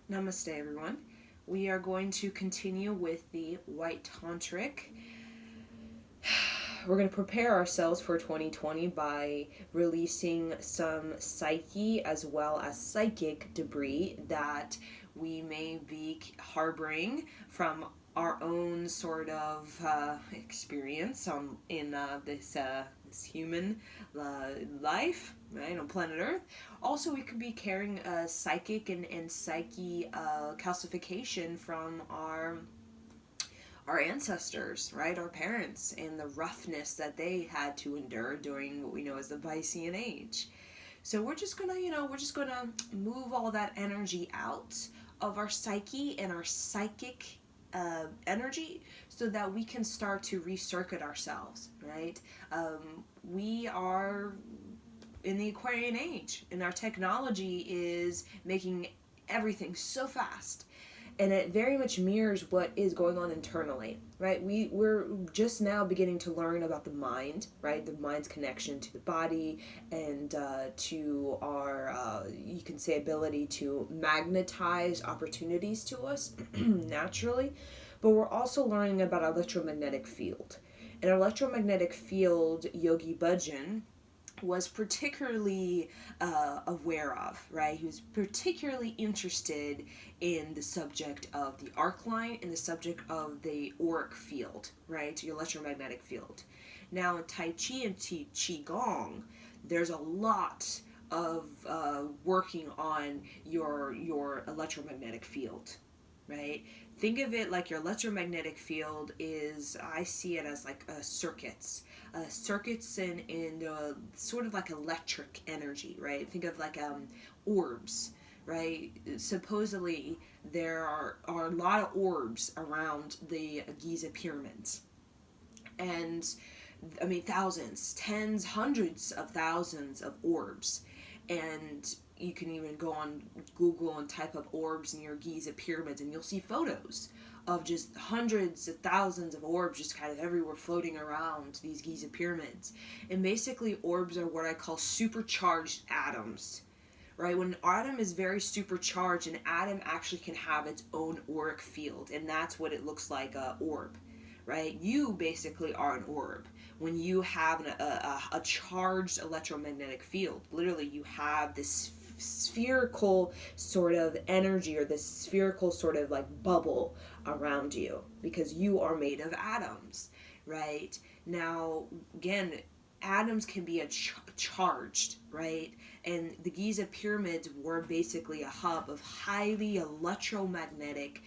Namaste, everyone. We are going to continue with the White Tantric. We're going to prepare ourselves for 2020 by releasing some psyche as well as psychic debris that we may be harboring from our own sort of experience in this human life, right, on planet Earth. Also, we could be carrying a psychic and psyche calcification from our ancestors, right, our parents, and the roughness that they had to endure during what we know as the Piscean Age. So we're just gonna move all that energy out of our psyche and our psychic energy so that we can start to recircuit ourselves, right? We are in the Aquarian Age, and our technology is making everything so fast, and it very much mirrors what is going on internally, right? We're just now beginning to learn about the mind, right? The mind's connection to the body and to our you can say ability to magnetize opportunities to us naturally. But we're also learning about electromagnetic field. An electromagnetic field, Yogi Bhajan was particularly aware of, right? He was particularly interested in the subject of the arc line and the subject of the auric field, right? The electromagnetic field. Now, in Tai Chi and Qigong, there's a lot of working on your electromagnetic field, right? Think of it like your electromagnetic field is, I see it as like circuits in sort of like electric energy, right? Think of like orbs, right? Supposedly there are a lot of orbs around the Giza pyramids, and I mean thousands, tens, hundreds of thousands of orbs, and you can even go on Google and type up orbs near Giza pyramids, and you'll see photos of just hundreds of thousands of orbs just kind of everywhere floating around these Giza pyramids. And basically, orbs are what I call supercharged atoms. Right? When an atom is very supercharged, an atom actually can have its own auric field, and that's what it looks like, a orb. Right? You basically are an orb. When you have a charged electromagnetic field, literally you have this spherical sort of energy, or this spherical sort of like bubble around you, because you are made of atoms, right? Now, again, atoms can be charged, right? And the Giza pyramids were basically a hub of highly electromagnetic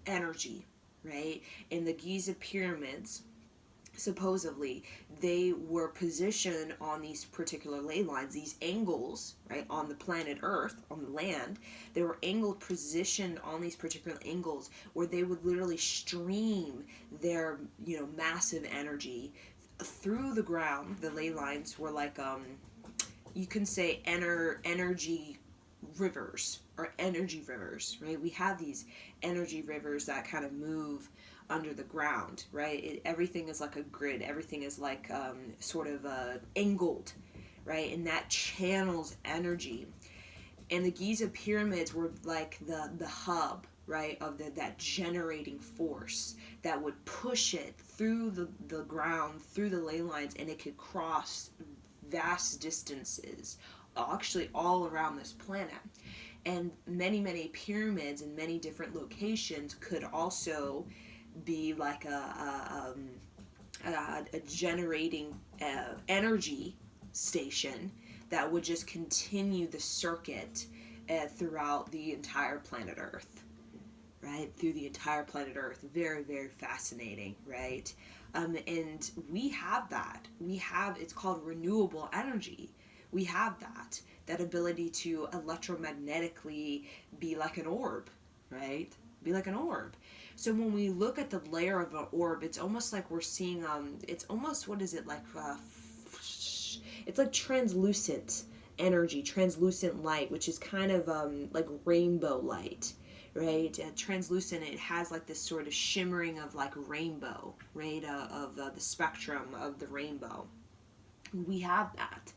energy, right? In the Giza pyramids, supposedly they were positioned on these particular ley lines, these angles, right, on the planet Earth, on the land. They were angled, positioned on these particular angles where they would literally stream their, massive energy through the ground. The ley lines were like, you can say energy rivers, or energy rivers, right? We have these energy rivers that kind of move under the ground, right? Everything is like a grid. Everything is like sort of angled, right? And that channels energy. And the Giza pyramids were like the hub, right, of that generating force that would push it through the ground, through the ley lines, and it could cross vast distances, actually all around this planet. And many pyramids in many different locations could also be like a generating energy station that would just continue the circuit throughout the entire planet Earth, right? Through the entire planet Earth. Very, very fascinating, right? And we have that. It's called renewable energy. We have that ability to electromagnetically be like an orb, right? Be like an orb. So when we look at the layer of an orb, it's almost like we're seeing, it's almost, what is it, like, it's like translucent energy, translucent light, which is kind of like rainbow light, right? Translucent, it has like this sort of shimmering of like rainbow, right? Of the spectrum of the rainbow. We have that.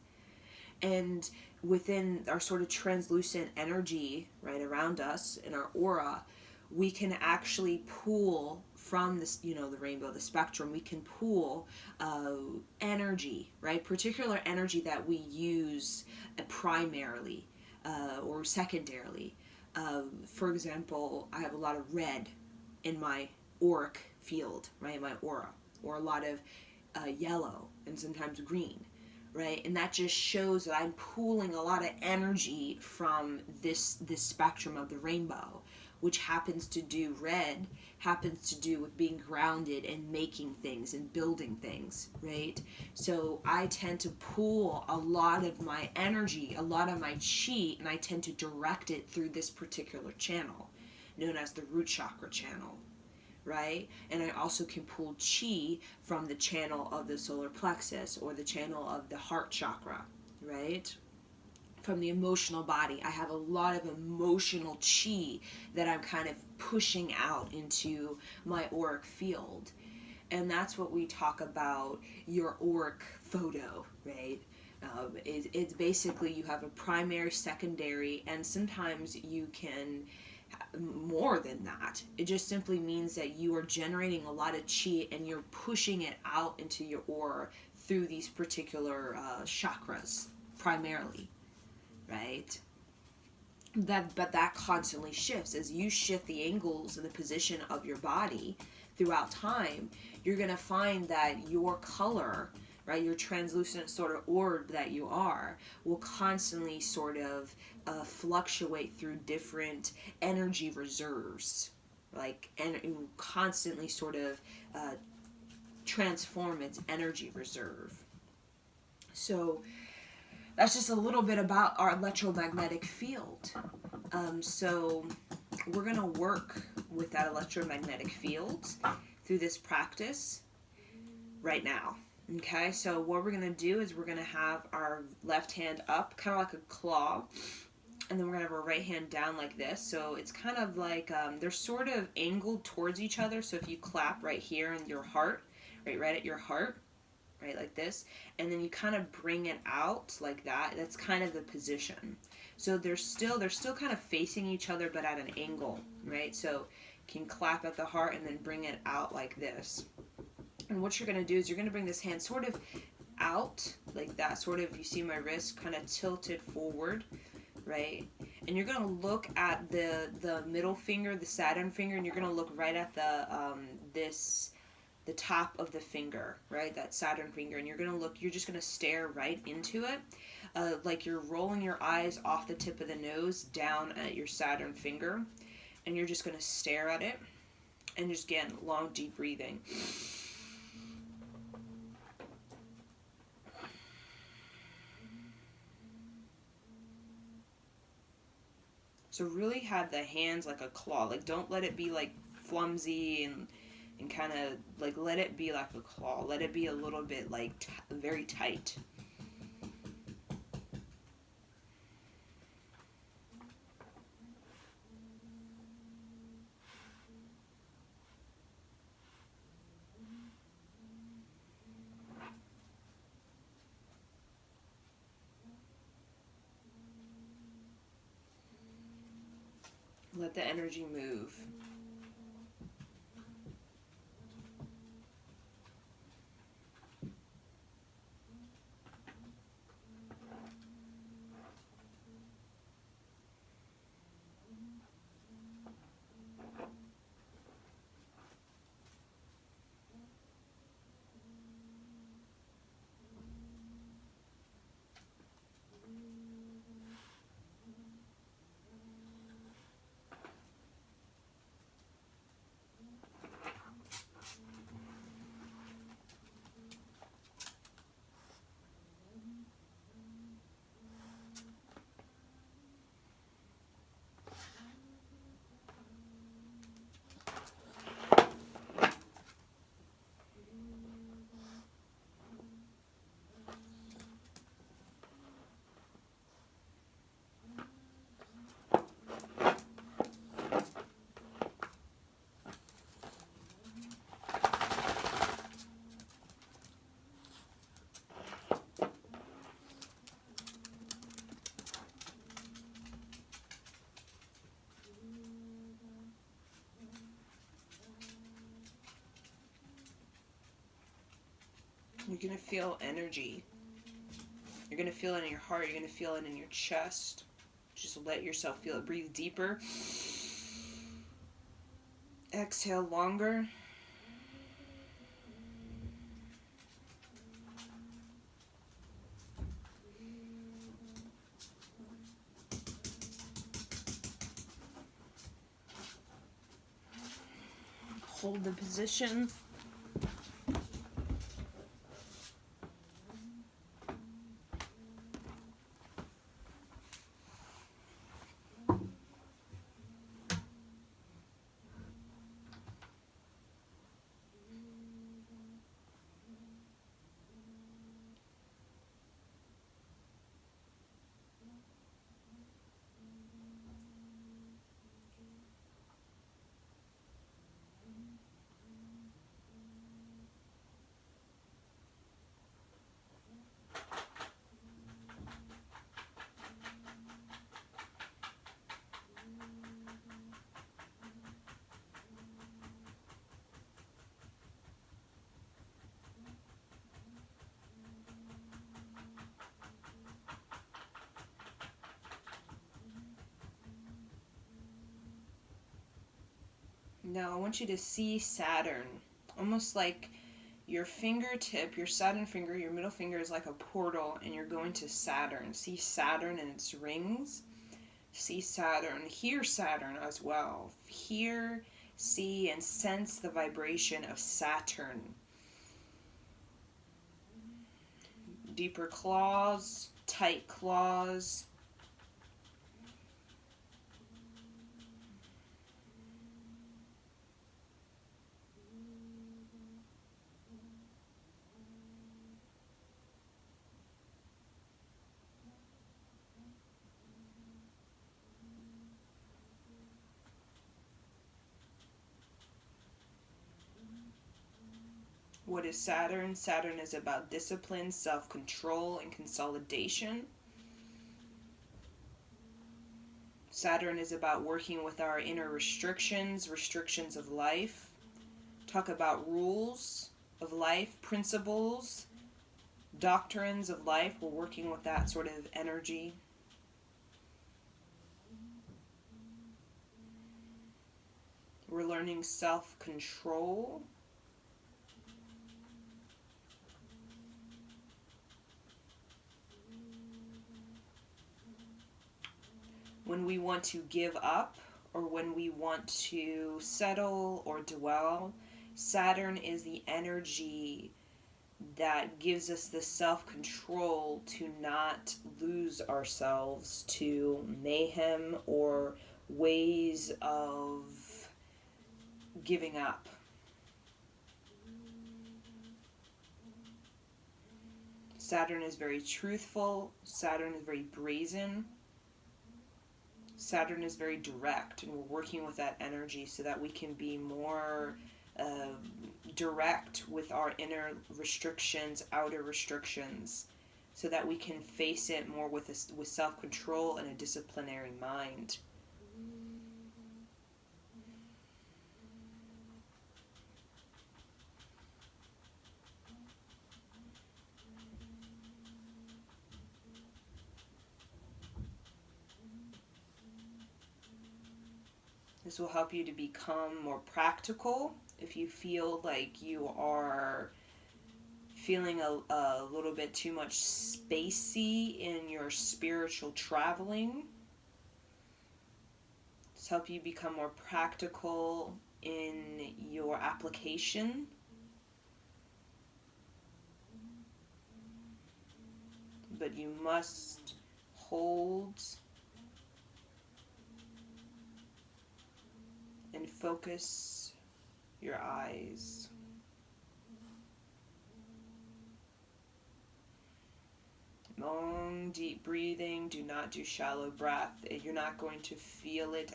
And within our sort of translucent energy right around us in our aura, we can actually pull from this, you know, the rainbow, the spectrum, we can pull energy, right? Particular energy that we use primarily or secondarily. For example, I have a lot of red in my auric field, right? My aura, or a lot of yellow and sometimes green, right? And that just shows that I'm pulling a lot of energy from this spectrum of the rainbow, which happens to do red, happens to do with being grounded and making things and building things, right? So I tend to pull a lot of my energy, a lot of my chi, and I tend to direct it through this particular channel, known as the root chakra channel, right? And I also can pull chi from the channel of the solar plexus or the channel of the heart chakra, right? From the emotional body. I have a lot of emotional chi that I'm kind of pushing out into my auric field. And that's what we talk about your auric photo, right? It's basically you have a primary, secondary, and sometimes you can more than that. It just simply means that you are generating a lot of chi and you're pushing it out into your aura through these particular chakras primarily, right? But that constantly shifts as you shift the angles and the position of your body throughout time. You're going to find that your color, right, your translucent sort of orb that you are, will constantly sort of fluctuate through different energy reserves, like, and it will constantly sort of transform its energy reserve. So that's just a little bit about our electromagnetic field. So we're going to work with that electromagnetic field through this practice right now. Okay, so what we're going to do is we're going to have our left hand up, kind of like a claw, and then we're going to have our right hand down like this. So it's kind of like they're sort of angled towards each other. So if you clap right here in your heart, right at your heart, right, like this, and then you kind of bring it out like that. That's kind of the position. So they're still kind of facing each other, but at an angle, right? So you can clap at the heart and then bring it out like this. And what you're going to do is you're going to bring this hand sort of out like that, sort of, you see my wrist kind of tilted forward, right? And you're going to look at the middle finger, the Saturn finger, and you're going to look right at the top of the finger, right? That Saturn finger. And you're going to look, you're just going to stare right into it. Like you're rolling your eyes off the tip of the nose down at your Saturn finger. And you're just going to stare at it. And just, again, long, deep breathing. So really have the hands like a claw. Like, don't let it be like flimsy and kind of like, let it be like a claw. Let it be a little bit like very tight. Let the energy move. You're going to feel energy. You're going to feel it in your heart. You're going to feel it in your chest. Just let yourself feel it. Breathe deeper. Exhale longer. Hold the position. Now I want you to see Saturn, almost like your fingertip, your Saturn finger, your middle finger is like a portal and you're going to Saturn. See Saturn and its rings. See Saturn. Hear Saturn as well. Hear, see, and sense the vibration of Saturn. Deeper claws, tight claws. What is Saturn? Saturn is about discipline, self-control, and consolidation. Saturn is about working with our inner restrictions of life. Talk about rules of life, principles, doctrines of life. We're working with that sort of energy. We're learning self-control. When we want to give up or when we want to settle or dwell, Saturn is the energy that gives us the self-control to not lose ourselves to mayhem or ways of giving up. Saturn is very truthful. Saturn is very brazen. Saturn is very direct, and we're working with that energy so that we can be more direct with our inner restrictions, outer restrictions, so that we can face it more with self-control and a disciplinary mind. This will help you to become more practical. If you feel like you are feeling a little bit too much spacey in your spiritual traveling, this help you become more practical in your application. But you must hold and focus your eyes. Long, deep breathing. Do not do shallow breath. You're not going to feel it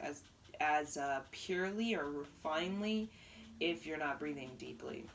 as purely or refinedly if you're not breathing deeply.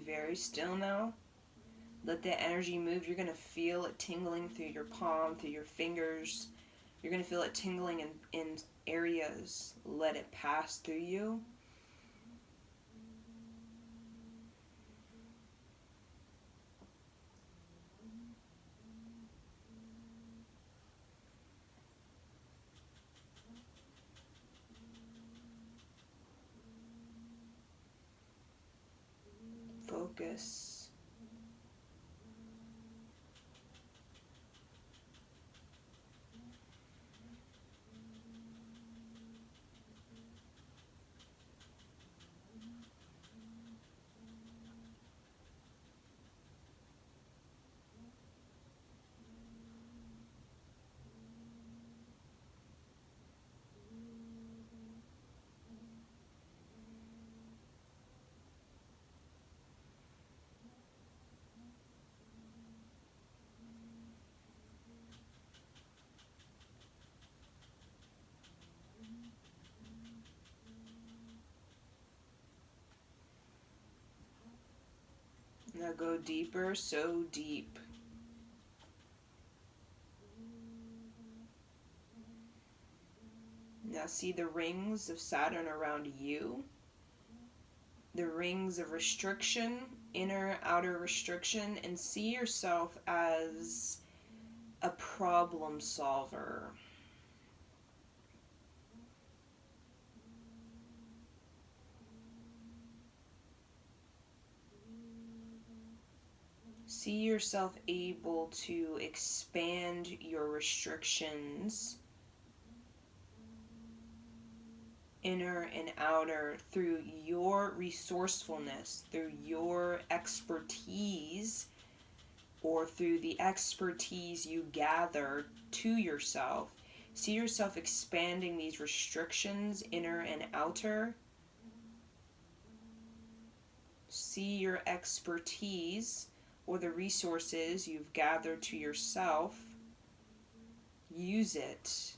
very still now. Let that energy move. You're going to feel it tingling through your palm, through your fingers. You're going to feel it tingling in areas. Let it pass through you. Focus. Now go deeper, so deep. Now see the rings of Saturn around you. The rings of restriction, inner, outer restriction, and see yourself as a problem solver. See yourself able to expand your restrictions, inner and outer, through your resourcefulness, through your expertise, or through the expertise you gather to yourself. See yourself expanding these restrictions, inner and outer. See your expertise or the resources you've gathered to yourself. Use it.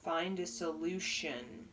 Find a solution.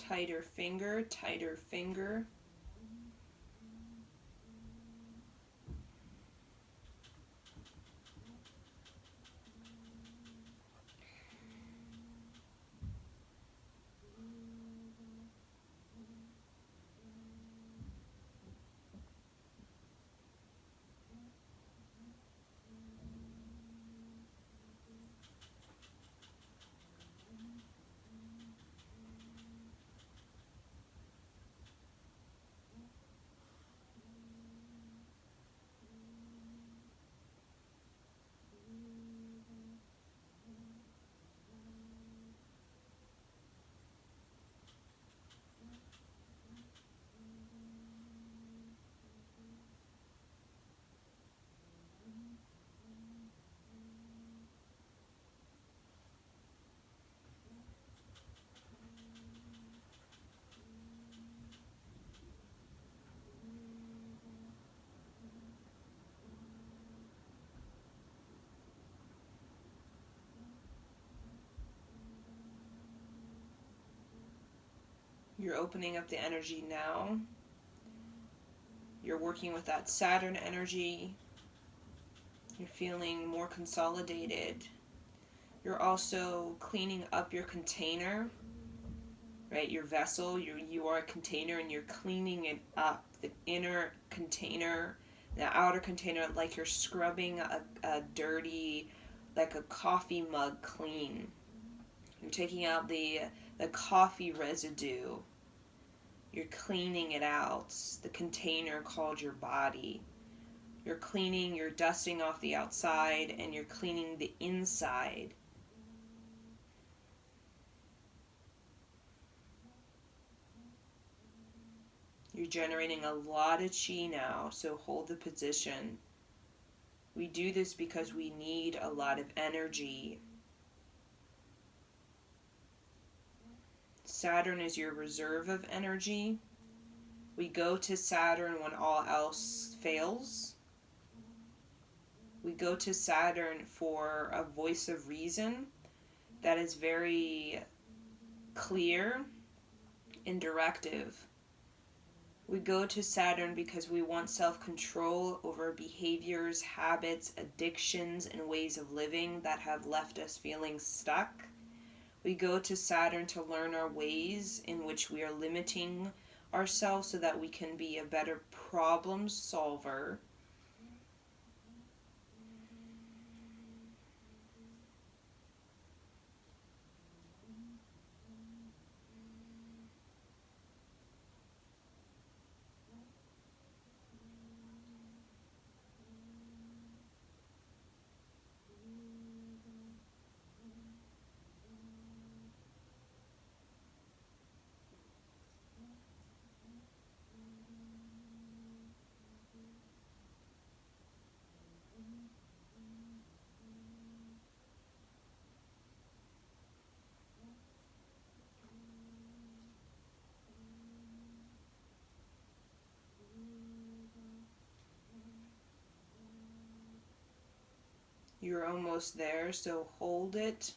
Tighter finger, tighter finger. You're opening up the energy now. You're working with that Saturn energy. You're feeling more consolidated. You're also cleaning up your container, right? Your vessel, you are a container and you're cleaning it up. The inner container, the outer container, like you're scrubbing a dirty, like a coffee mug clean. You're taking out the coffee residue. You're cleaning it out. The container called your body. You're dusting off the outside and you're cleaning the inside. You're generating a lot of chi now, so hold the position. We do this because we need a lot of energy. Saturn is your reserve of energy. We go to Saturn when all else fails. We go to Saturn for a voice of reason that is very clear and directive. We go to Saturn because we want self-control over behaviors, habits, addictions, and ways of living that have left us feeling stuck. We go to Saturn to learn our ways in which we are limiting ourselves so that we can be a better problem solver. You're almost there, so hold it.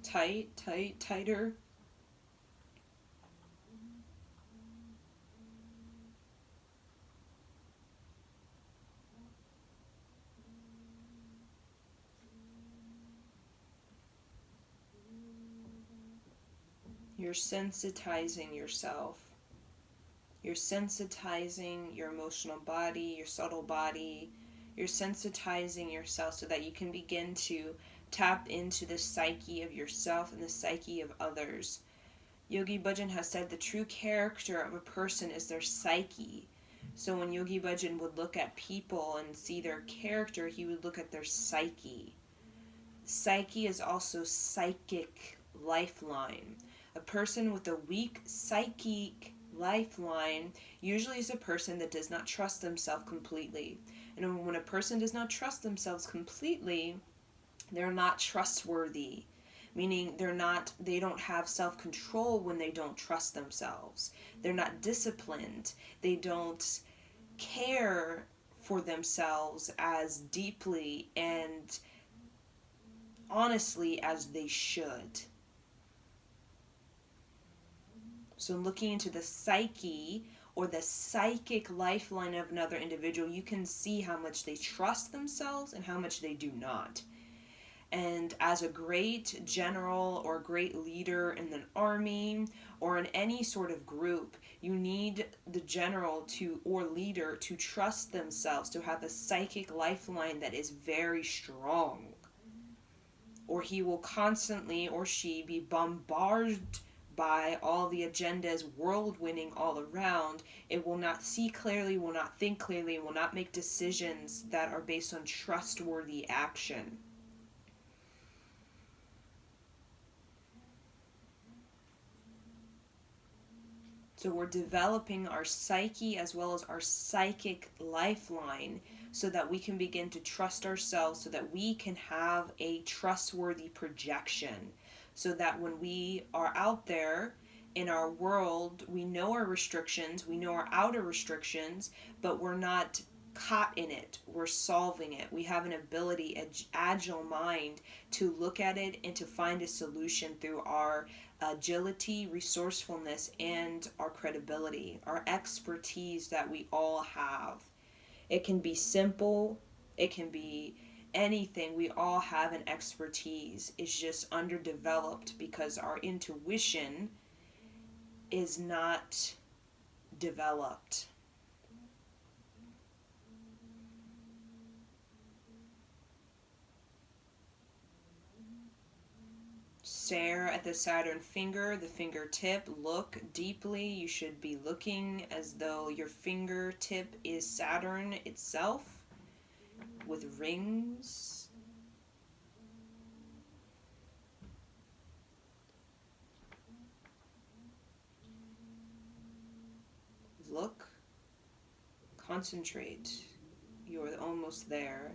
Tight, tight, tighter. You're sensitizing yourself. You're sensitizing your emotional body, your subtle body. You're sensitizing yourself so that you can begin to tap into the psyche of yourself and the psyche of others. Yogi Bhajan has said the true character of a person is their psyche. So when Yogi Bhajan would look at people and see their character, he would look at their psyche. Psyche is also psychic lifeline. A person with a weak psychic lifeline usually is a person that does not trust themselves completely. And when a person does not trust themselves completely, they're not trustworthy, meaning they don't have self-control when they don't trust themselves. They're not disciplined. They don't care for themselves as deeply and honestly as they should. So looking into the psyche or the psychic lifeline of another individual, you can see how much they trust themselves and how much they do not. And as a great general or great leader in an army or in any sort of group, you need the general or leader to trust themselves, to have a psychic lifeline that is very strong. Or he will constantly, or she, be bombarded by all the agendas whirlwinding all around, it will not see clearly, will not think clearly, will not make decisions that are based on trustworthy action. So we're developing our psyche as well as our psychic lifeline so that we can begin to trust ourselves, so that we can have a trustworthy projection, so that when we are out there in our world, we know our restrictions, we know our outer restrictions, but we're not caught in it. We're solving it. We have an ability, an agile mind to look at it and to find a solution through our agility, resourcefulness, and our credibility, our expertise that we all have. It can be simple, it can be anything. We all have an expertise. It's just underdeveloped because our intuition is not developed. Stare at the Saturn finger, the fingertip. Look deeply. You should be looking as though your fingertip is Saturn itself with rings. Look. Concentrate. You're almost there.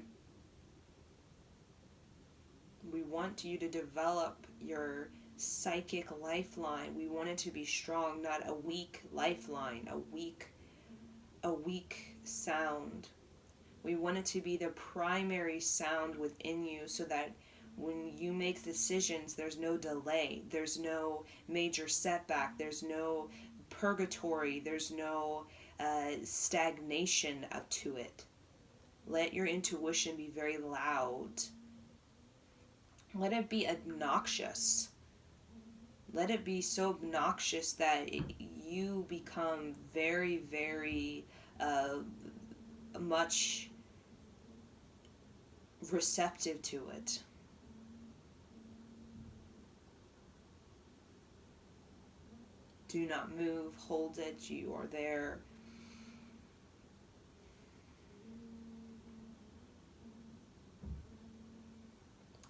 We want you to develop your psychic lifeline. We want it to be strong, not a weak lifeline, a weak sound. We want it to be the primary sound within you so that when you make decisions, there's no delay, there's no major setback, there's no purgatory, there's no stagnation up to it. Let your intuition be very loud. Let it be obnoxious. Let it be so obnoxious that you become very, very much receptive to it. Do not move. Hold it. You are there.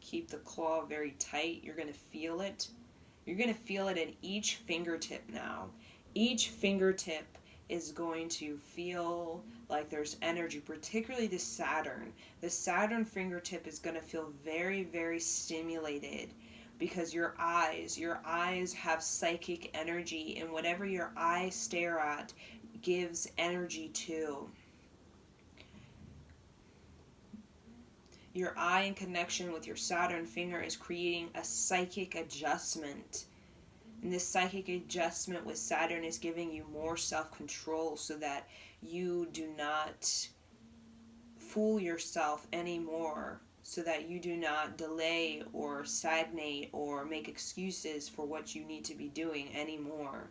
Keep the claw very tight. You're going to feel it. You're going to feel it in each fingertip now. Each fingertip is going to feel like there's energy, particularly the Saturn. The Saturn fingertip is going to feel very, very stimulated because your eyes have psychic energy, and whatever your eyes stare at gives energy too. Your eye in connection with your Saturn finger is creating a psychic adjustment. And this psychic adjustment with Saturn is giving you more self-control so that you do not fool yourself anymore, so that you do not delay or stagnate or make excuses for what you need to be doing anymore.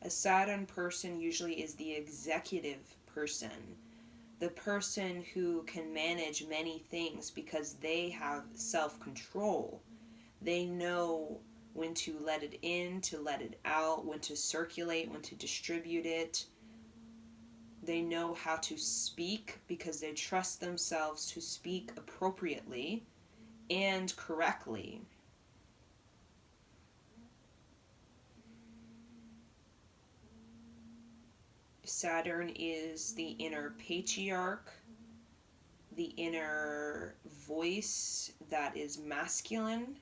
A Saturn person usually is the executive person, the person who can manage many things because they have self-control. They know when to let it in, to let it out, when to circulate, when to distribute it. They know how to speak because they trust themselves to speak appropriately and correctly. Saturn is the inner patriarch, the inner voice that is masculine.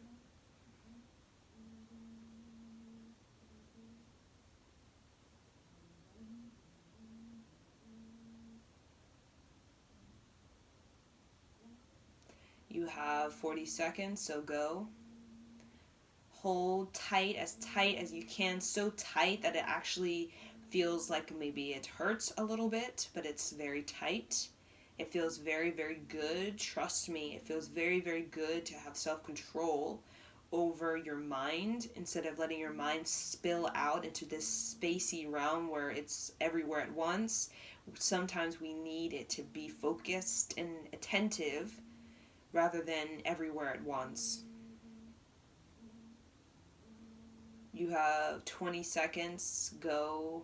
You have 40 seconds, so go. Hold tight as you can, so tight that it actually feels like maybe it hurts a little bit, but it's very tight. It feels very, very good. Trust me, it feels very, very good to have self-control over your mind instead of letting your mind spill out into this spacey realm where it's everywhere at once. Sometimes we need it to be focused and attentive rather than everywhere at once. You have 20 seconds. Go.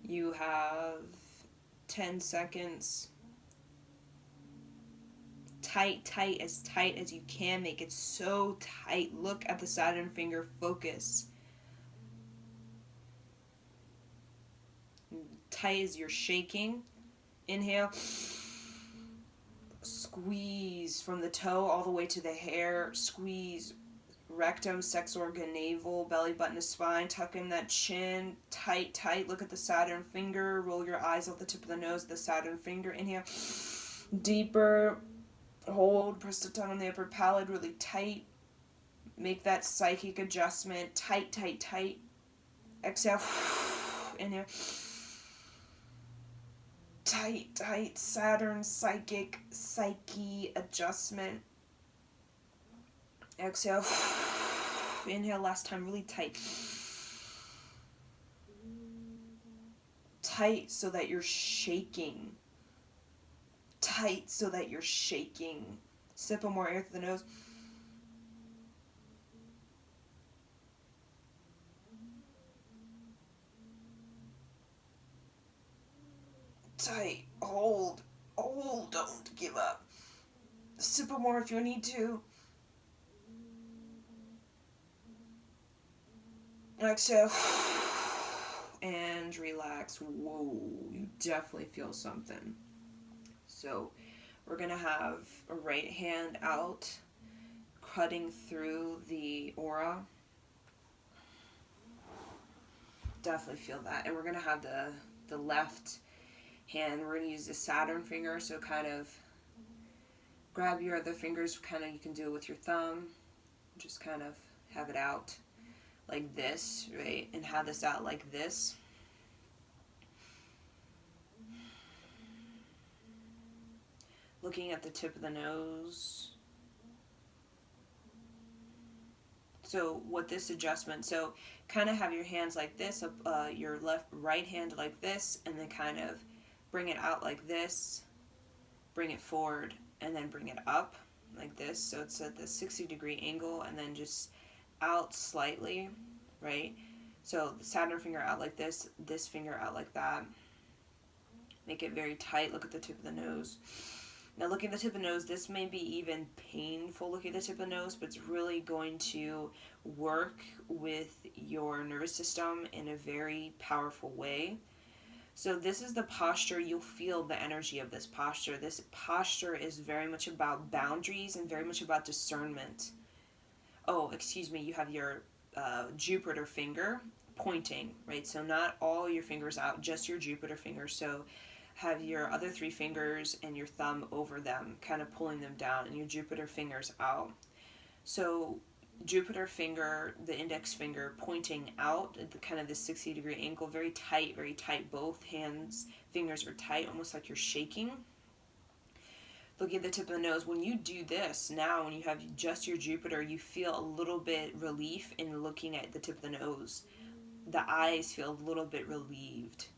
You have 10 seconds. Tight as you can. Make it so tight. Look at the Saturn finger. Focus. Tight as you're shaking. Inhale. Squeeze from the toe all the way to the hair. Squeeze rectum, sex organ, navel, belly button to spine. Tuck in that chin. Tight. Look at the Saturn finger. Roll your eyes off the tip of the nose, the Saturn finger. Inhale. Deeper. Hold. Press the tongue on the upper palate really tight. Make that psychic adjustment. Tight. Exhale. Inhale. Tight. Saturn psyche adjustment. Exhale. Inhale last time, really tight. Tight so that you're shaking. Sip of more air through the nose. Tight. Hold. Don't give up. Sip of more if you need to. Exhale. And relax. Whoa, you definitely feel something. So we're going to have a right hand out, cutting through the aura. Definitely feel that. And we're going to have the left hand, we're going to use the Saturn finger, so kind of grab your other fingers, you can do it with your thumb, just kind of have it out like this, right, and have this out like this. Looking at the tip of the nose. So what this adjustment, so kind of have your hands like this, your right hand like this, and then kind of bring it out like this, bring it forward, and then bring it up like this. So it's at the 60-degree angle, and then just out slightly, right? So the Saturn finger out like this finger out like that. Make it very tight. Look at the tip of the nose. Now looking at the tip of the nose, this may be even painful looking at the tip of the nose, but it's really going to work with your nervous system in a very powerful way. So this is the posture. You'll feel the energy of this posture. This posture is very much about boundaries and very much about discernment. Oh, excuse me, you have your Jupiter finger pointing, right? So not all your fingers out, just your Jupiter finger. So have your other 3 fingers and your thumb over them, kind of pulling them down, and your Jupiter fingers out. So Jupiter finger, the index finger pointing out at the kind of the 60-degree angle, very tight, both fingers are tight, almost like you're shaking. Looking at the tip of the nose, when you do this, now when you have just your Jupiter, you feel a little bit relief in looking at the tip of the nose. The eyes feel a little bit relieved.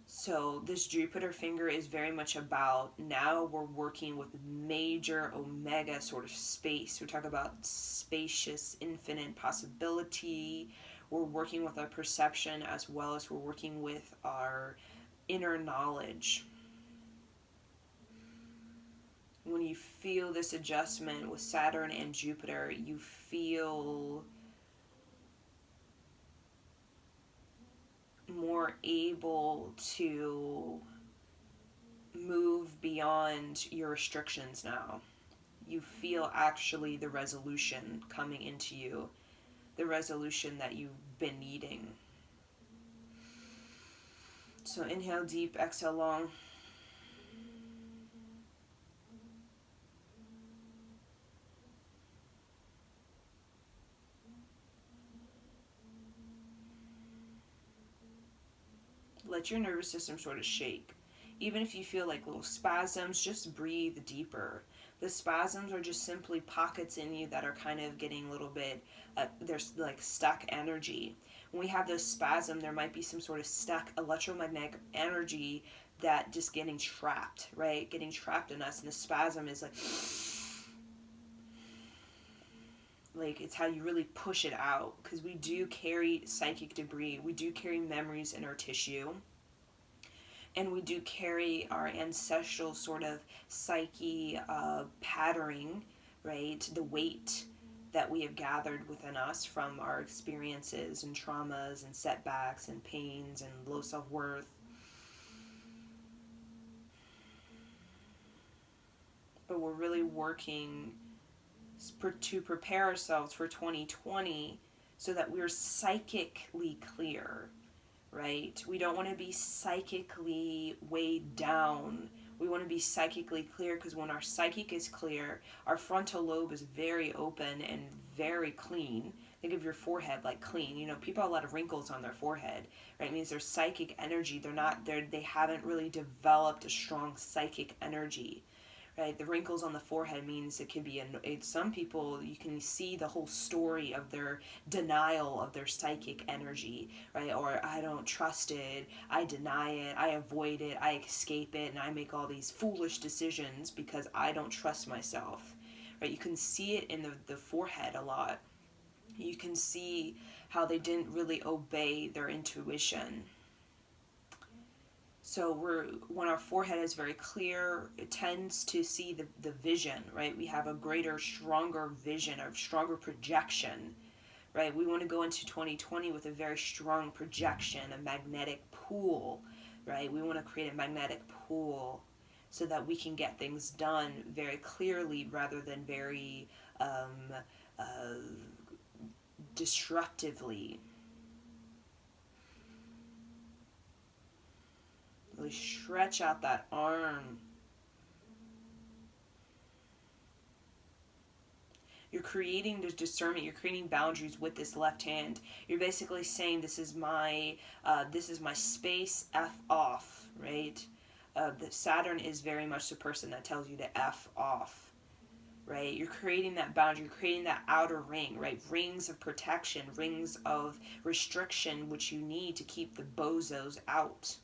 So this Jupiter finger is very much about, now we're working with major omega sort of space. We talk about spacious, infinite possibility. We're working with our perception as well as we're working with our inner knowledge. When you feel this adjustment with Saturn and Jupiter, you feel more able to move beyond your restrictions now. You feel actually the resolution coming into you, the resolution that you've been needing. So inhale deep, exhale long. let your nervous system sort of shake. Even if you feel like little spasms, just breathe deeper. The spasms are just simply pockets in you that are kind of getting a little bit, there's like stuck energy. When we have those spasms, there might be some sort of stuck electromagnetic energy that just getting trapped, right? Getting trapped in us. And the spasm is like it's how you really push it out, because we do carry psychic debris. We do carry memories in our tissue. And we do carry our ancestral sort of psyche patterning, right? The weight that we have gathered within us from our experiences and traumas and setbacks and pains and low self-worth. But we're really working to prepare ourselves for 2020 so that we're psychically clear, right? We don't want to be psychically weighed down. We want to be psychically clear, because when our psychic is clear, our frontal lobe is very open and very clean. Think of your forehead like clean. You know, people have a lot of wrinkles on their forehead, right? It means their psychic energy, they haven't really developed a strong psychic energy. Right, the wrinkles on the forehead means it could be some people, you can see the whole story of their denial of their psychic energy, right? Or I don't trust it, I deny it, I avoid it, I escape it, and I make all these foolish decisions because I don't trust myself, right? You can see it in the forehead a lot. You can see how they didn't really obey their intuition. So when our forehead is very clear, it tends to see the vision, right? We have a greater, stronger vision, a stronger projection, right? We want to go into 2020 with a very strong projection, a magnetic pool, right? We want to create a magnetic pool so that we can get things done very clearly rather than very destructively. Really stretch out that arm. You're creating the discernment. You're creating boundaries with this left hand. You're basically saying, this is my space. F off, right? The Saturn is very much the person that tells you to F off, right? You're creating that boundary. You're creating that outer ring, right? Rings of protection, rings of restriction, which you need to keep the bozos out.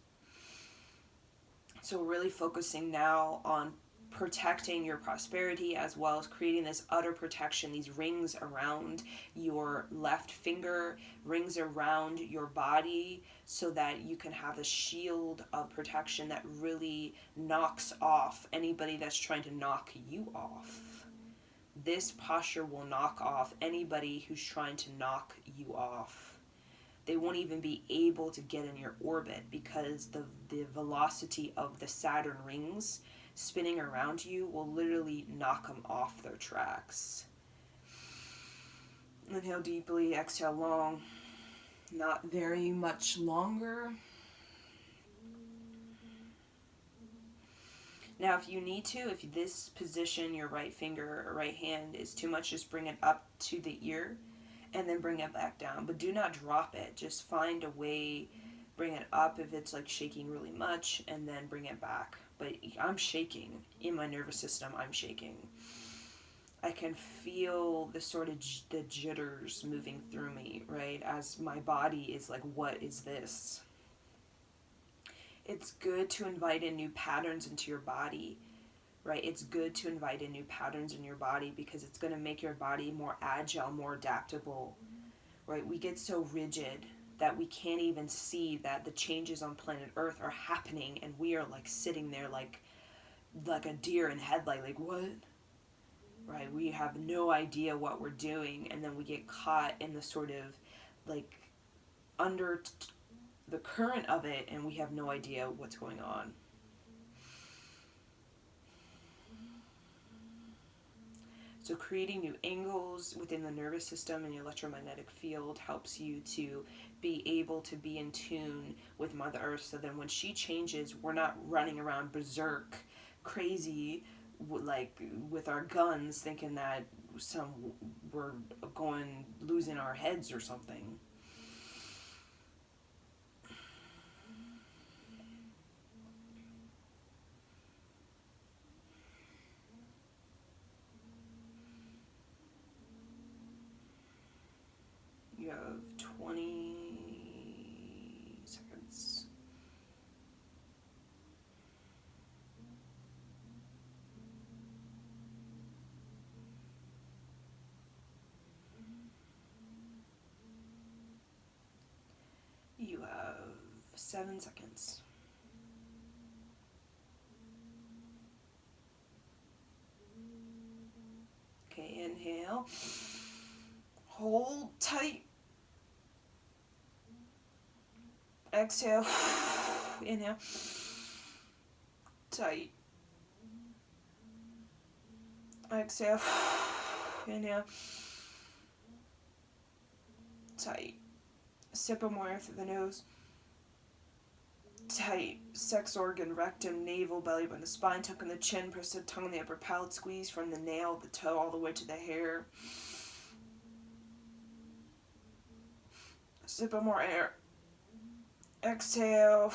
So we're really focusing now on protecting your prosperity, as well as creating this utter protection, these rings around your left finger, rings around your body, so that you can have a shield of protection that really knocks off anybody that's trying to knock you off. This posture will knock off anybody who's trying to knock you off. They won't even be able to get in your orbit, because the velocity of the Saturn rings spinning around you will literally knock them off their tracks. Inhale deeply, exhale long. Not very much longer. Now, if you need to, if this position, your right finger or right hand is too much, just bring it up to the ear and then bring it back down. But do not drop it. Just find a way, bring it up if it's like shaking really much, and then bring it back. But I'm shaking in my nervous system. I'm shaking. I can feel the sort of the jitters moving through me, right? As my body is like, what is this? It's good to invite in new patterns into your body, right? It's good to invite in new patterns in your body, because it's going to make your body more agile, more adaptable, right? We get so rigid that we can't even see that the changes on planet Earth are happening, and we are like sitting there like a deer in headlight, like, what? Right? We have no idea what we're doing, and then we get caught in the sort of like under the current of it, and we have no idea what's going on. So creating new angles within the nervous system and the electromagnetic field helps you to be able to be in tune with Mother Earth, so then when she changes, we're not running around berserk, crazy, like with our guns, thinking that we're losing our heads or something. 7 seconds. Okay, inhale. Hold tight. Exhale. Inhale. Tight. Exhale. Inhale. Tight. Sip of more air through the nose. Tight. Sex organ, rectum, navel, belly button, the spine, tuck in the chin, press the tongue on the upper palate, squeeze from the nail, the toe, all the way to the hair. Sip of more air. Exhale.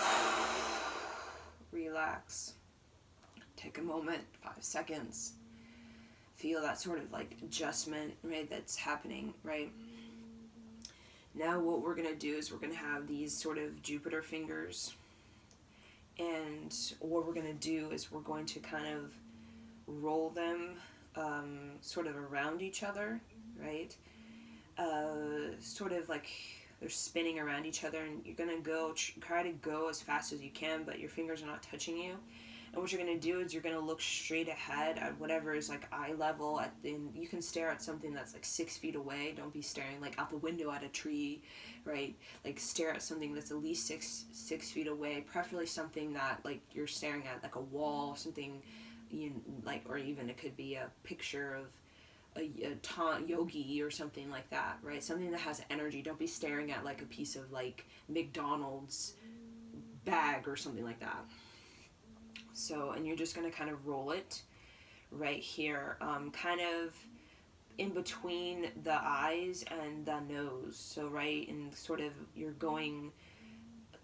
Relax. Take a moment, 5 seconds. Feel that sort of like adjustment, right, that's happening, right? Now what we're going to do is we're going to have these sort of Jupiter fingers. And what we're going to do is we're going to kind of roll them sort of around each other, right? Sort of like they're spinning around each other, and you're going to try to go as fast as you can, but your fingers are not touching you. And what you're going to do is you're going to look straight ahead at whatever is like eye level. You can stare at something that's like 6 feet away. Don't be staring like out the window at a tree, right? Like stare at something that's at least six feet away. Preferably something that like you're staring at, like a wall, something, like, or even it could be a picture of a yogi or something like that, right? Something that has energy. Don't be staring at like a piece of like McDonald's bag or something like that. So, and you're just going to kind of roll it right here, kind of in between the eyes and the nose. So right in sort of, you're going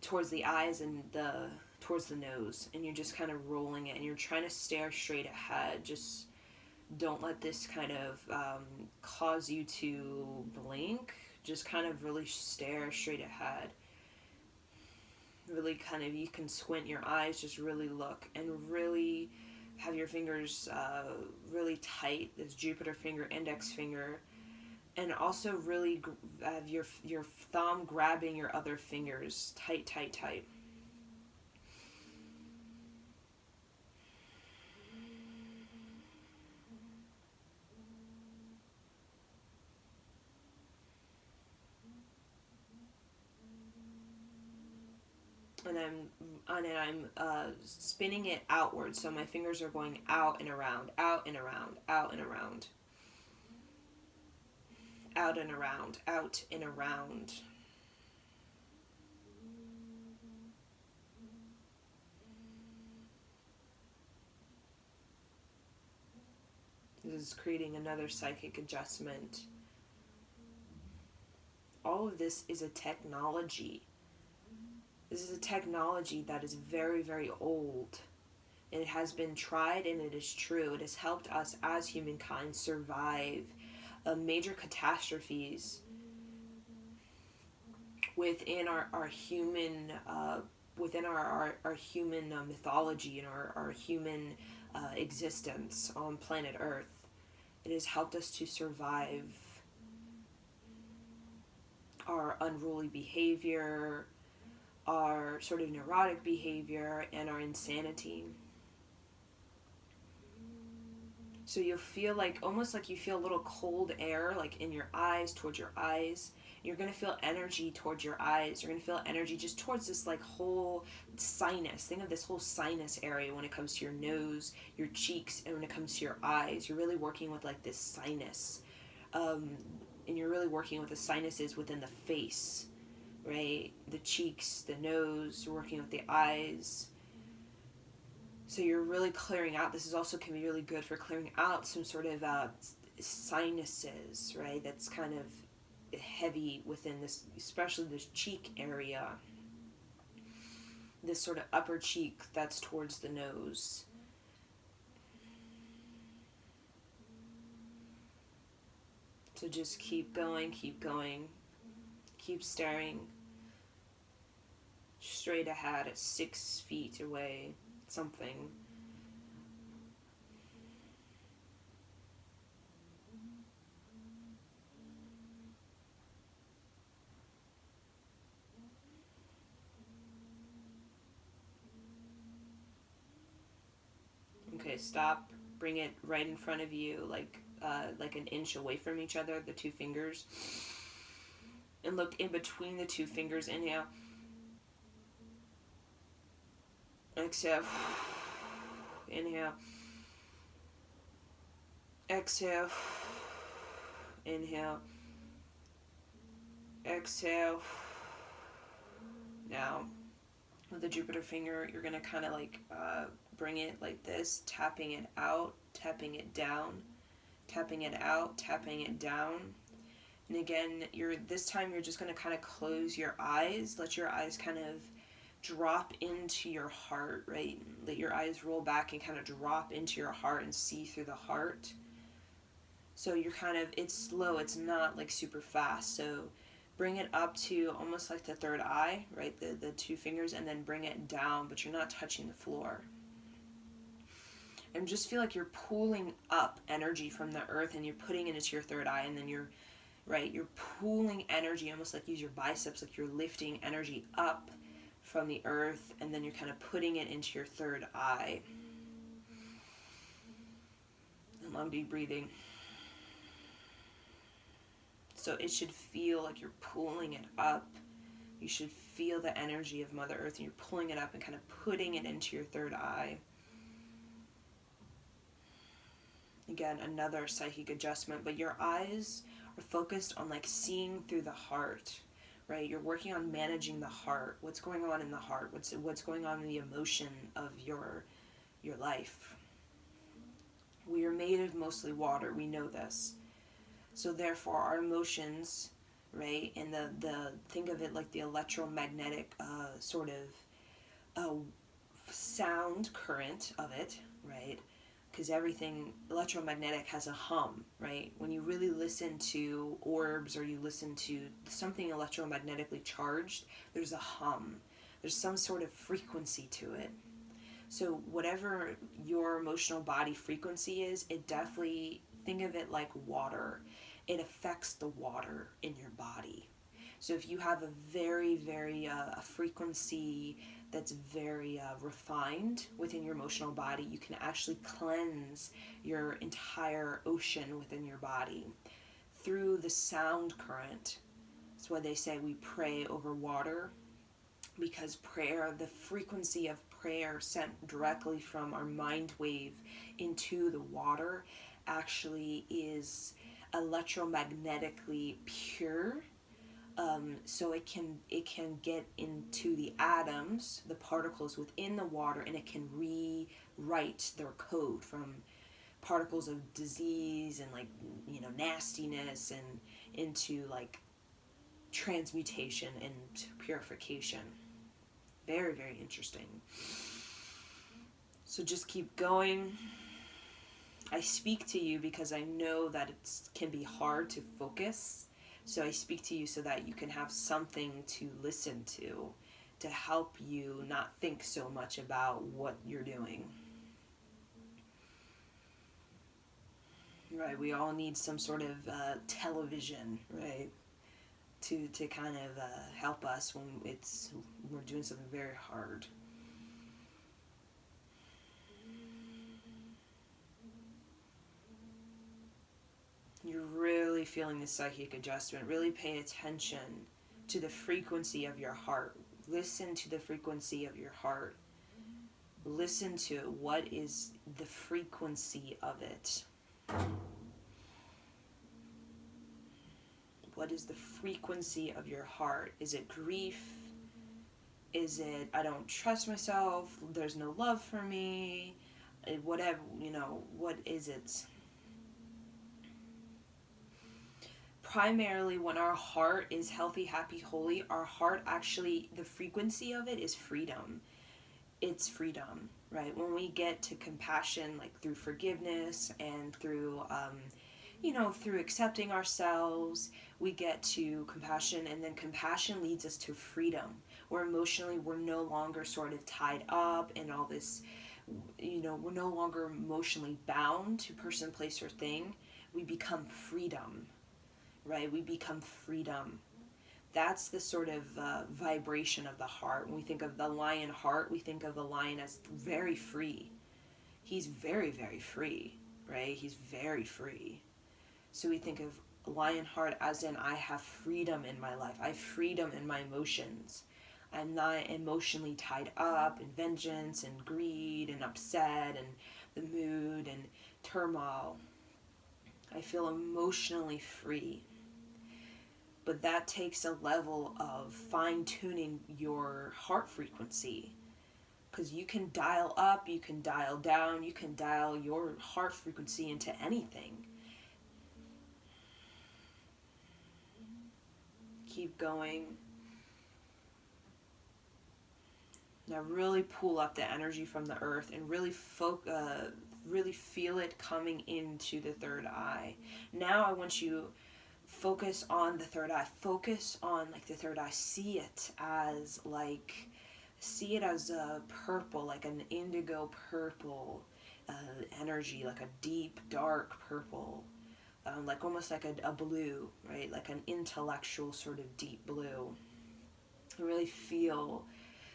towards the eyes and towards the nose, and you're just kind of rolling it, and you're trying to stare straight ahead. Just don't let this kind of cause you to blink. Just kind of really stare straight ahead. Really kind of, you can squint your eyes, just really look, and really have your fingers really tight, this Jupiter finger, index finger, and also really have your thumb grabbing your other fingers tight, tight, tight. And I'm spinning it outward, so my fingers are going out and around, out and around, out and around, out and around, out and around. This is creating another psychic adjustment. All of this is a technology. This is a technology that is very, very old. It has been tried, and it is true. It has helped us as humankind survive major catastrophes within our human within our human mythology and our human existence on planet Earth. It has helped us to survive our unruly behavior, our sort of neurotic behavior, and our insanity. So you'll feel like, almost like you feel a little cold air like in your eyes, towards your eyes. You're going to feel energy towards your eyes. You're going to feel energy just towards this like whole sinus. Think of this whole sinus area when it comes to your nose, your cheeks, and when it comes to your eyes. You're really working with like this sinus. And you're really working with the sinuses within the face, right? The cheeks, the nose, you're working with the eyes. So you're really clearing out. This is also can be really good for clearing out some sort of sinuses, right? That's kind of heavy within this, especially this cheek area. This sort of upper cheek that's towards the nose. So just keep going, keep staring straight ahead at 6 feet away, something. stop, bring it right in front of you, like an inch away from each other, the two fingers. And look in between the two fingers. Inhale. Exhale. Inhale. Exhale. Inhale. Exhale. Now, with the Jupiter finger, you're going to kind of like bring it like this, tapping it out, tapping it down, tapping it out, tapping it down. And again, this time you're just going to kind of close your eyes, let your eyes kind of drop into your heart, right? Let your eyes roll back and kind of drop into your heart and see through the heart. So you're kind of, it's slow, it's not like super fast. So bring it up to almost like the third eye, right? The two fingers, and then bring it down, but you're not touching the floor. And just feel like you're pulling up energy from the earth and you're putting it into your third eye, and then you're pulling energy, almost like use your biceps, like you're lifting energy up from the earth, and then you're kind of putting it into your third eye. And long deep breathing. So it should feel like you're pulling it up. You should feel the energy of Mother Earth, and you're pulling it up and kind of putting it into your third eye. Again, another psychic adjustment, but your eyes are focused on like seeing through the heart, right? You're working on managing the heart. What's going on in the heart? What's going on in the emotion of your life? We are made of mostly water. We know this. So therefore, our emotions, right, and the think of it like the electromagnetic sort of sound current of it, right? Because everything electromagnetic has a hum, right? When you really listen to orbs or you listen to something electromagnetically charged, there's a hum. There's some sort of frequency to it. So whatever your emotional body frequency is, it definitely, think of it like water. It affects the water in your body. So if you have a very, very a frequency that's very refined within your emotional body, you can actually cleanse your entire ocean within your body through the sound current. That's why they say we pray over water, because prayer, the frequency of prayer sent directly from our mind wave into the water actually is electromagnetically pure. So it can get into the atoms, the particles within the water, and it can rewrite their code from particles of disease and like, nastiness and into like transmutation and purification. Very, very interesting. So just keep going. I speak to you because I know that it can be hard to focus. So I speak to you so that you can have something to listen to help you not think so much about what you're doing. Right, we all need some sort of television, right, to kind of help us when we're doing something very hard. You're really feeling the psychic adjustment. Really pay attention to the frequency of your heart. Listen to the frequency of your heart. Listen to it. What is the frequency of it? What is the frequency of your heart? Is it grief? Is it, I don't trust myself, there's no love for me? Whatever, what is it? Primarily, when our heart is healthy, happy, holy, our heart actually, the frequency of it is freedom. It's freedom, right? When we get to compassion, like through forgiveness and through, through accepting ourselves, we get to compassion, and then compassion leads us to freedom, where emotionally we're no longer sort of tied up in all this, we're no longer emotionally bound to person, place, or thing. We become freedom. Right? We become freedom. That's the sort of vibration of the heart. When we think of the lion heart, we think of the lion as very free. he's very, very free, right? He's very free. So we think of Lionheart as in, I have freedom in my life. I have freedom in my emotions. I'm not emotionally tied up in vengeance and greed and upset and the mood and turmoil. I feel emotionally free. But that takes a level of fine-tuning your heart frequency. Because you can dial up, you can dial down, you can dial your heart frequency into anything. Keep going. Now really pull up the energy from the earth and really really feel it coming into the third eye. Now I want you focus on the third eye. Focus on like the third eye. See it as a purple, like an indigo purple energy, like a deep dark purple, like almost like a blue, right? Like an intellectual sort of deep blue. I really feel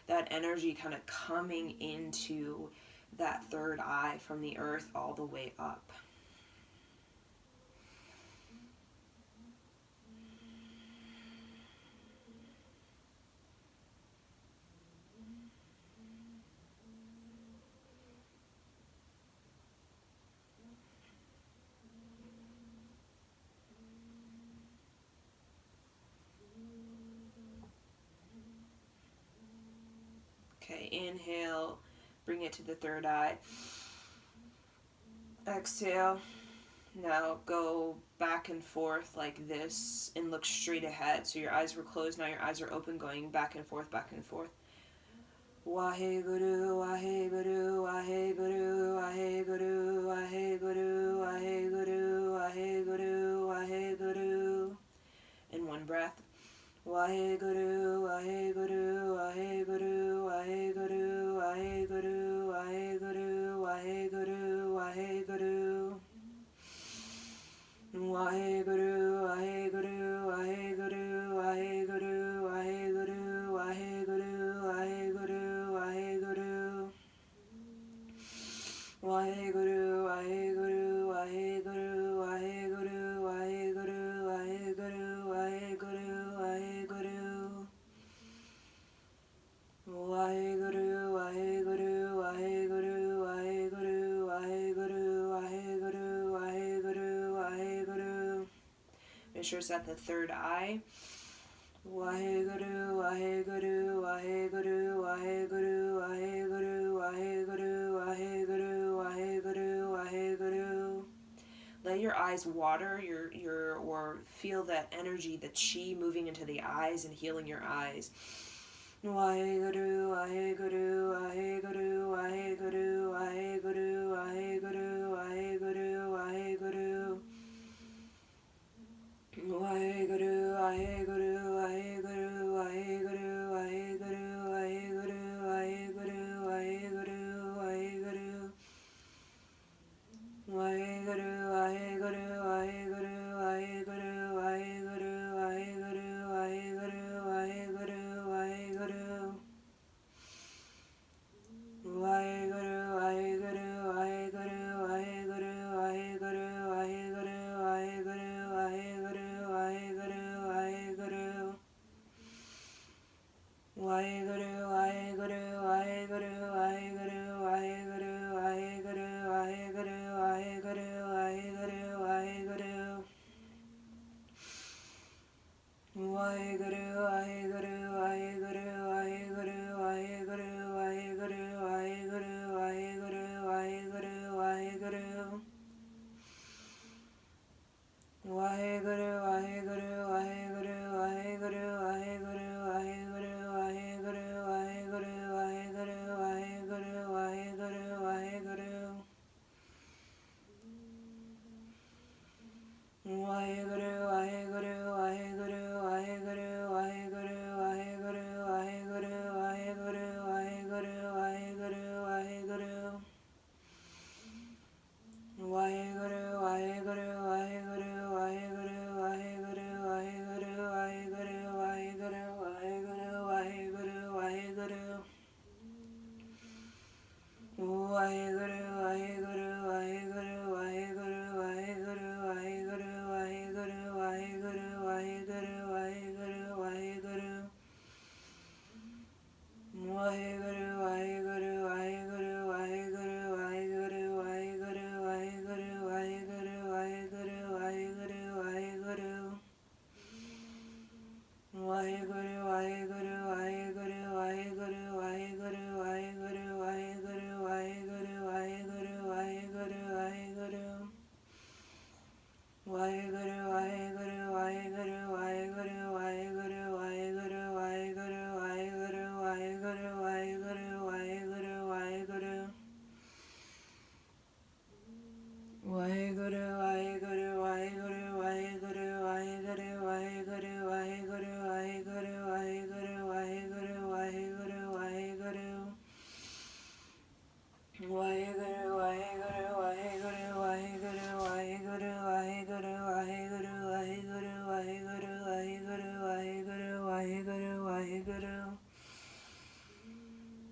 that energy kind of coming into that third eye from the earth all the way up. Okay, inhale, bring it to the third eye. Exhale. Now go back and forth like this and look straight ahead. So your eyes were closed, now your eyes are open, going back and forth, back and forth. Waheguru, Waheguru, Waheguru, Waheguru, Waheguru, Waheguru, Waheguru, Waheguru. In one breath. Waheguru, Waheguru, Waheguru, Waheguru, Waheguru, Waheguru, Waheguru, Waheguru. Waheguru, Waheguru, Waheguru, Waheguru, Waheguru, Waheguru, Waheguru, Waheguru. Waheguru, Waheguru, Waheguru, Waheguru, Waheguru, Waheguru, Waheguru, Waheguru. Waheguru, Waheguru, Waheguru, Waheguru, Waheguru, Waheguru, Waheguru, Waheguru. Make sure it's at the third eye. Waheguru, Waheguru, Waheguru, Waheguru, Waheguru, Waheguru, Waheguru, Waheguru, Waheguru. Let your eyes water, or feel that energy, the chi moving into the eyes and healing your eyes. Waheguru, Waheguru, Waheguru, Waheguru, Waheguru, Waheguru, Waheguru, Waheguru. Waheguru, Waheguru, Waheguru, Waheguru, Waheguru, Waheguru, Waheguru, Waheguru, Waheguru. Waheguru, Waheguru, Waheguru, Waheguru, Waheguru, Waheguru, Waheguru, Waheguru, Waheguru. Waheguru, Waheguru, Waheguru, Waheguru, Waheguru, Waheguru, Waheguru, Waheguru, Waheguru, Waheguru. Waheguru, Waheguru, Waheguru, Waheguru, Waheguru, Waheguru, Waheguru, Waheguru, Waheguru, Waheguru. Waheguru, Waheguru, Waheguru, Waheguru, Waheguru, Waheguru, Waheguru, Waheguru, Waheguru, Waheguru. Waheguru, Waheguru, Waheguru, Waheguru, Waheguru, Waheguru, Waheguru, Waheguru, Waheguru, Waheguru, Waheguru, Waheguru. Waheguru, Waheguru, Waheguru, Waheguru, Waheguru, Waheguru, Waheguru, Waheguru, Waheguru, Waheguru, Waheguru. Waheguru, Waheguru, Waheguru, Waheguru, Waheguru, Waheguru, Waheguru, Waheguru, Waheguru, Waheguru, Waheguru. Waheguru, Waheguru,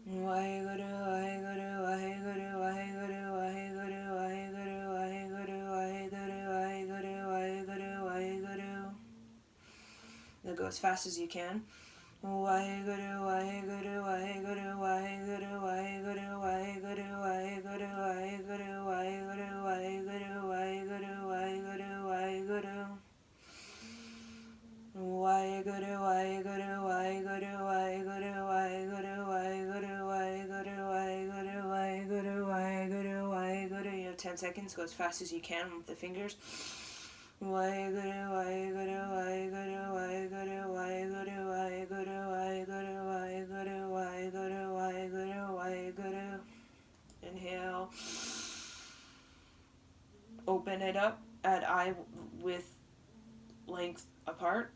Waheguru, Waheguru, Waheguru, Waheguru, Waheguru, Waheguru, Waheguru, Waheguru, Waheguru, Waheguru, Waheguru. Now go as fast as you can. Waheguru, Waheguru, Waheguru, Waheguru, Waheguru, Waheguru, Waheguru, Waheguru, Waheguru, Waheguru, Waheguru, Waheguru, Waheguru. Waheguru, Waheguru, Waheguru, Waheguru, Waheguru, Waheguru, Waheguru, Waheguru, Waheguru, Waheguru, Waheguru. You have 10 seconds. Go as fast as you can with the fingers. Waheguru, Waheguru, Waheguru, Waheguru, Waheguru, Waheguru, Waheguru, Waheguru, Waheguru, Waheguru, Waheguru. Inhale. Open it up at eye width length apart.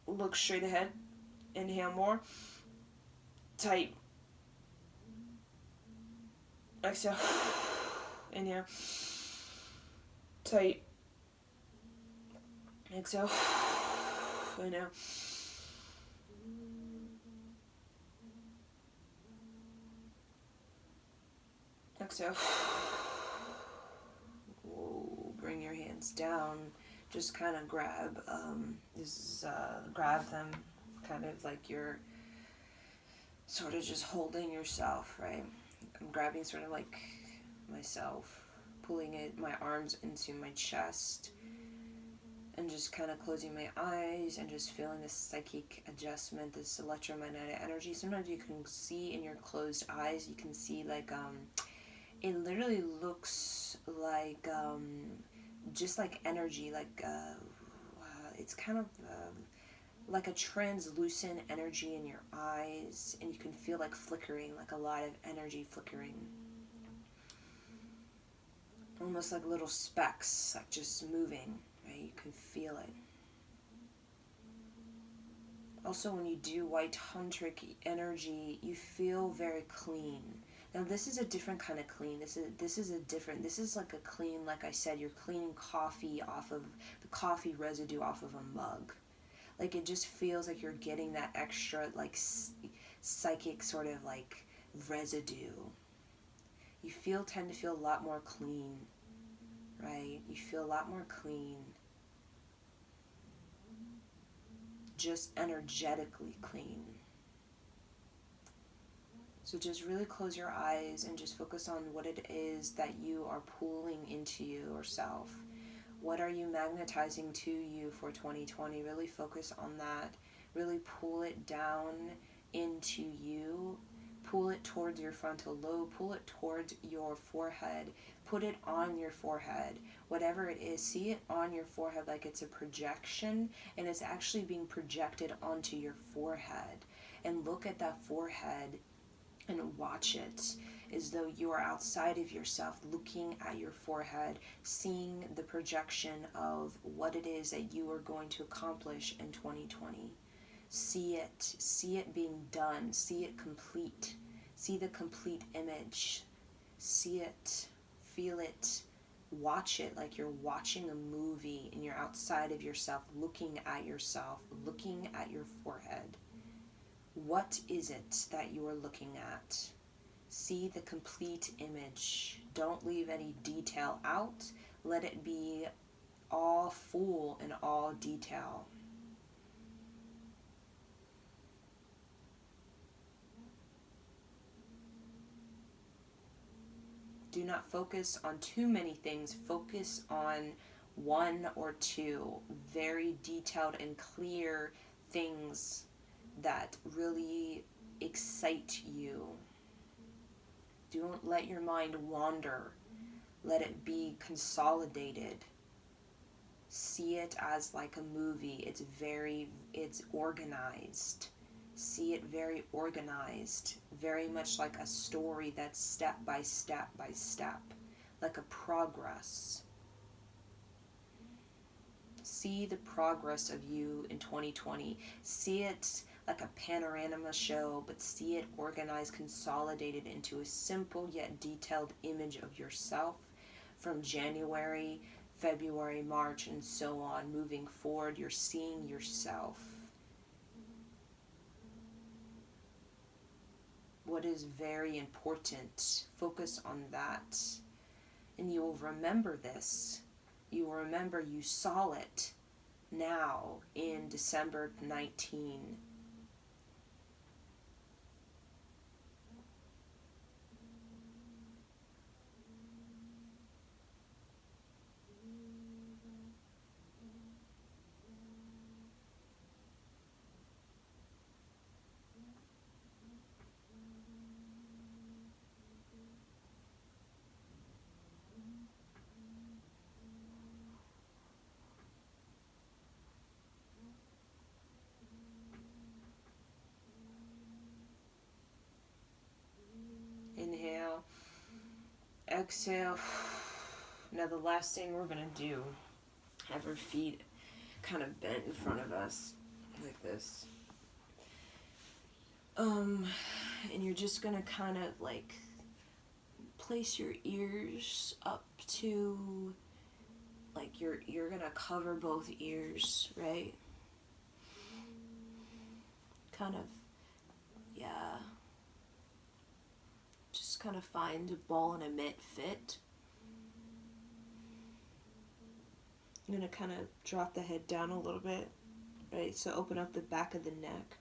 Look straight ahead. Inhale more. Tight. Exhale. Inhale. Tight. Exhale. Inhale. Exhale. Whoa. Bring your hands down. Just kind of grab. Grab them, kind of like you're sort of just holding yourself, right? I'm grabbing sort of like myself, pulling my arms into my chest, and just kind of closing my eyes and just feeling this psychic adjustment, this electromagnetic energy. Sometimes you can see in your closed eyes, you can see like it literally looks like just like energy, like it's kind of like a translucent energy in your eyes, and you can feel like flickering, like a lot of energy flickering, almost like little specks, like just moving, right? You can feel it. Also, when you do white tantric energy, you feel very clean. Now this is a different kind of clean. This is like a clean, like I said, you're cleaning coffee off of the coffee residue off of a mug. Like it just feels like you're getting that extra like psychic sort of like residue. You tend to feel a lot more clean, right? You feel a lot more clean. Just energetically clean. So just really close your eyes and just focus on what it is that you are pulling into yourself. What are you magnetizing to you for 2020? Really focus on that. Really pull it down into you. Pull it towards your frontal lobe. Pull it towards your forehead. Put it on your forehead. Whatever it is, see it on your forehead like it's a projection, and it's actually being projected onto your forehead. And look at that forehead and watch it as though you are outside of yourself, looking at your forehead, seeing the projection of what it is that you are going to accomplish in 2020. See it being done, see it complete, see the complete image, see it, feel it, watch it like you're watching a movie and you're outside of yourself, looking at yourself, looking at your forehead. What is it that you are looking at? See the complete image. Don't leave any detail out. Let it be all full and all detail. Do not focus on too many things. Focus on one or two very detailed and clear things that really excite you. Don't let your mind wander. Let it be consolidated. See it as like a movie. It's organized. See it very organized. Very much like a story that's step by step by step. Like a progress. See the progress of you in 2020. See it like a panorama show, but see it organized, consolidated into a simple yet detailed image of yourself from January, February, March, and so on. Moving forward, you're seeing yourself. what is very important. Focus on that. And you will remember this. You will remember you saw it now in December 19. Inhale, exhale. Now the last thing we're going to do, have our feet kind of bent in front of us like this. And you're just going to kind of like place your ears up to, like you're going to cover both ears, right? Kind of, yeah. Just kind of find a ball and a mitt fit. I'm going to kind of drop the head down a little bit, right? So open up the back of the neck.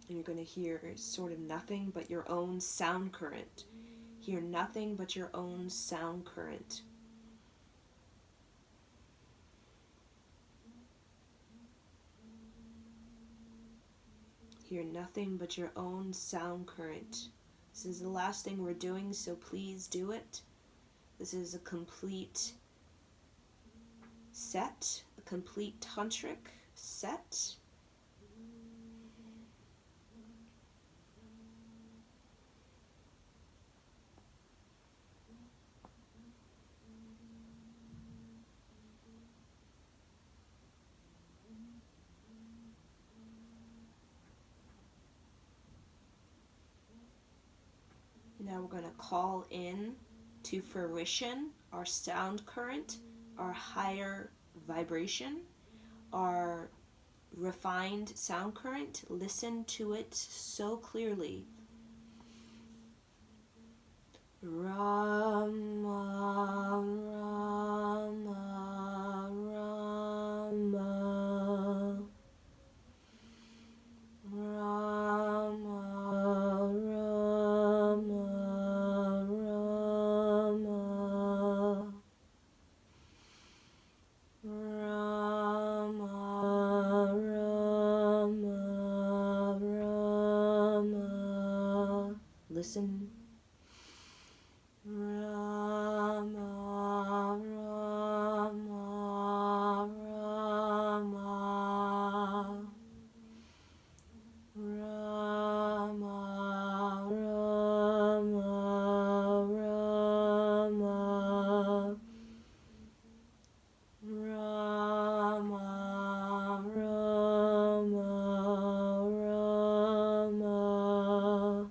And you're going to hear sort of nothing but your own sound current. Hear nothing but your own sound current. Hear nothing but your own sound current. This is the last thing we're doing, so please do it. This is a complete set, a complete tantric set. Now we're going to call in to fruition our sound current, our higher vibration, our refined sound current. Listen to it so clearly. Rama, Rama, Rama. Rama, Rama, Rama. Rama, Rama, Rama. Listen. Rama, Rama, Rama. Rama, Rama, Rama. Rama, Rama, Rama.